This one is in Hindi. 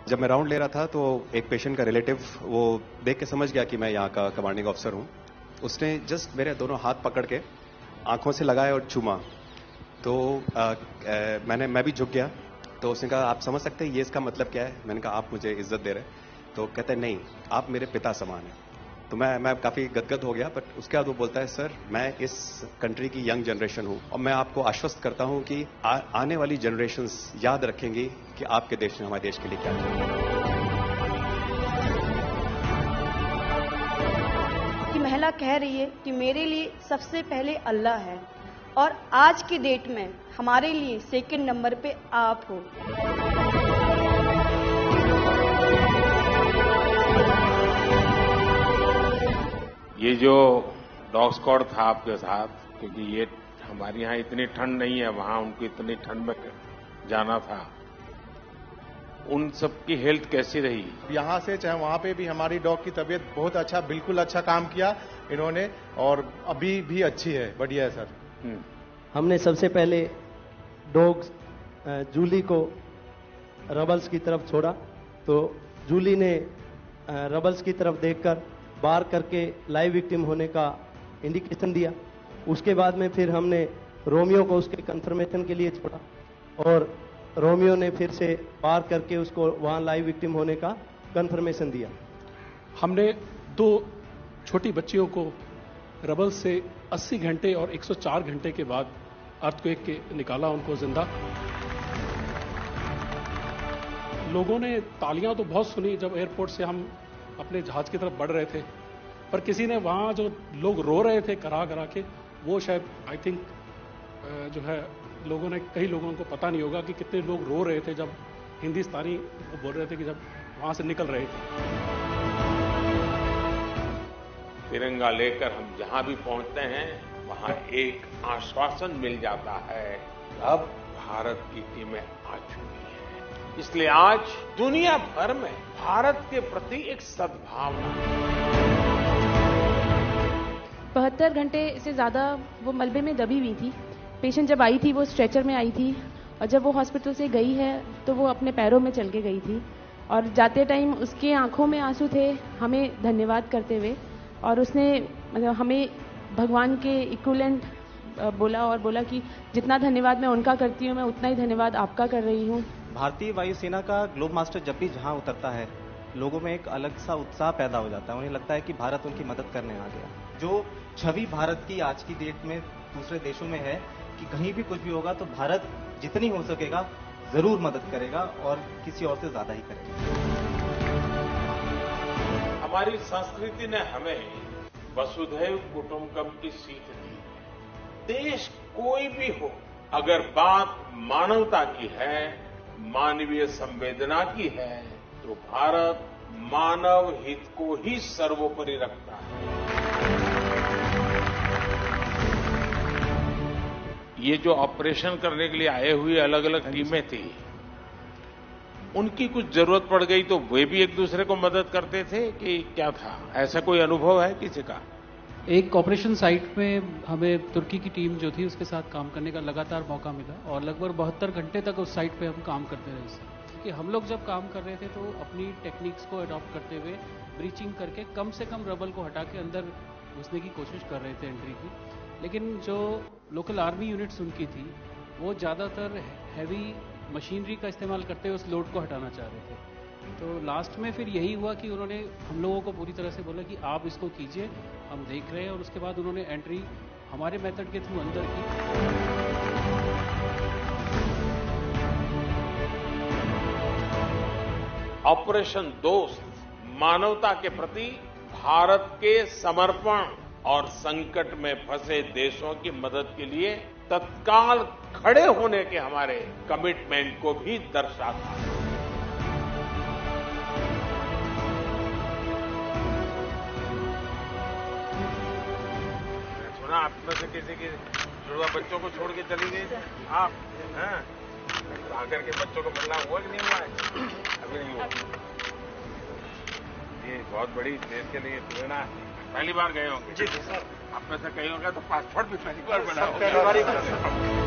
जब मैं राउंड ले रहा था तो एक पेशेंट का रिलेटिव वो देख के समझ गया कि मैं यहाँ का कमांडिंग ऑफिसर हूँ। उसने जस्ट मेरे दोनों हाथ पकड़ के आंखों से लगाए और चूमा। तो मैं भी झुक गया। तो उसने कहा, आप समझ सकते हैं ये इसका मतलब क्या है? मैंने कहा, आप मुझे इज्जत दे रहे हैं? तो कहते हैं, नहीं, आप मेरे पिता समान हैं। तो मैं काफी गदगद हो गया। बट उसके बाद वो बोलता है, सर मैं इस कंट्री की यंग जनरेशन हूं और मैं आपको आश्वस्त करता हूं कि आने वाली जनरेशंस याद रखेंगी कि आपके देश ने हमारे देश के लिए क्या किया। कि महिला कह रही है कि मेरे लिए सबसे पहले अल्लाह है और आज की डेट में हमारे लिए सेकंड नंबर पे आप हो। ये जो डॉग स्क्वाड था आपके साथ, क्योंकि ये हमारे यहाँ इतनी ठंड नहीं है, वहां उनको इतनी ठंड में जाना था, उन सबकी हेल्थ कैसी रही? यहाँ से चाहे वहाँ पे भी हमारी डॉग की तबीयत बहुत अच्छा, बिल्कुल अच्छा काम किया इन्होंने और अभी भी अच्छी है, बढ़िया है सर। हमने सबसे पहले डॉग जूली को रबल्स की तरफ छोड़ा, तो जूली ने रबल्स की तरफ देखकर बार करके लाइव विक्टिम होने का इंडिकेशन दिया। उसके बाद में फिर हमने रोमियो को उसके कंफर्मेशन के लिए छोड़ा और रोमियो ने फिर से बार करके उसको वहां लाइव विक्टिम होने का कंफर्मेशन दिया। हमने 2 छोटी बच्चियों को रबल से 80 घंटे और 104 घंटे के बाद अर्थक्वेक के निकाला उनको जिंदा। लोगों ने तालियां तो बहुत सुनी जब एयरपोर्ट से हम अपने जहाज की तरफ बढ़ रहे थे, पर किसी ने वहां जो लोग रो रहे थे करा करा के, वो शायद आई थिंक जो है लोगों ने, कई लोगों को पता नहीं होगा कि कितने लोग रो रहे थे जब हिंदुस्तानी वो बोल रहे थे कि जब वहां से निकल रहे थे। तिरंगा लेकर हम जहां भी पहुंचते हैं वहां एक आश्वासन मिल जाता है, अब भारत की टीमें आ चुकी हैं। इसलिए आज दुनिया भर में भारत के प्रति एक सद्भावना। 72 घंटे से ज्यादा वो मलबे में दबी हुई थी। पेशेंट जब आई थी वो स्ट्रेचर में आई थी और जब वो हॉस्पिटल से गई है तो वो अपने पैरों में चल के गई थी और जाते टाइम उसके आंखों में आंसू थे हमें धन्यवाद करते हुए, और उसने मतलब हमें भगवान के इक्विवेलेंट बोला और बोला कि जितना धन्यवाद मैं उनका करती हूँ मैं उतना ही धन्यवाद आपका कर रही हूँ। भारतीय वायुसेना का ग्लोब मास्टर जब भी जहां उतरता है, लोगों में एक अलग सा उत्साह पैदा हो जाता है। उन्हें लगता है कि भारत उनकी मदद करने आ गया। जो छवि भारत की आज की डेट में दूसरे देशों में है कि कहीं भी कुछ भी होगा तो भारत जितनी हो सकेगा जरूर मदद करेगा और किसी और से ज्यादा ही करेगा। हमारी संस्कृति ने हमें वसुधैव कुटुंबकम की सीख दी। देश कोई भी हो, अगर बात मानवता की है, मानवीय संवेदना की है, तो भारत मानव हित को ही सर्वोपरि रखता है। ये जो ऑपरेशन करने के लिए आए हुए अलग अलग टीमें थी, उनकी कुछ जरूरत पड़ गई तो वे भी एक दूसरे को मदद करते थे कि क्या था? ऐसा कोई अनुभव है किसी का? एक ऑपरेशन साइट में हमें तुर्की की टीम जो थी उसके साथ काम करने का लगातार मौका मिला और लगभग 72 घंटे तक उस साइट पे हम काम करते रहे। क्योंकि हम लोग जब काम कर रहे थे तो अपनी टेक्निक्स को अडॉप्ट करते हुए ब्रीचिंग करके कम से कम रबल को हटा के अंदर घुसने की कोशिश कर रहे थे एंट्री की। लेकिन जो लोकल आर्मी यूनिट्स उनकी थी वो ज़्यादातर हैवी मशीनरी का इस्तेमाल करते हुए उस लोड को हटाना चाह रहे थे। तो लास्ट में फिर यही हुआ कि उन्होंने हम लोगों को पूरी तरह से बोला कि आप इसको कीजिए, हम देख रहे हैं, और उसके बाद उन्होंने एंट्री हमारे मेथड के थ्रू अंदर की। ऑपरेशन दोस्त मानवता के प्रति भारत के समर्पण और संकट में फंसे देशों की मदद के लिए तत्काल खड़े होने के हमारे कमिटमेंट को भी दर्शाता है। सुना आप में से किसी की जुड़वा बच्चों को छोड़ के चली गई आप, हैं? आकर के बच्चों को मिलना हुआ कि नहीं हुआ है? अभी नहीं हुआ। ये बहुत बड़ी देश के लिए प्रेरणा है। पहली बार गए होंगे? जी सर। आप में से कई होंगे तो पासपोर्ट भी पहली बार बना होगा।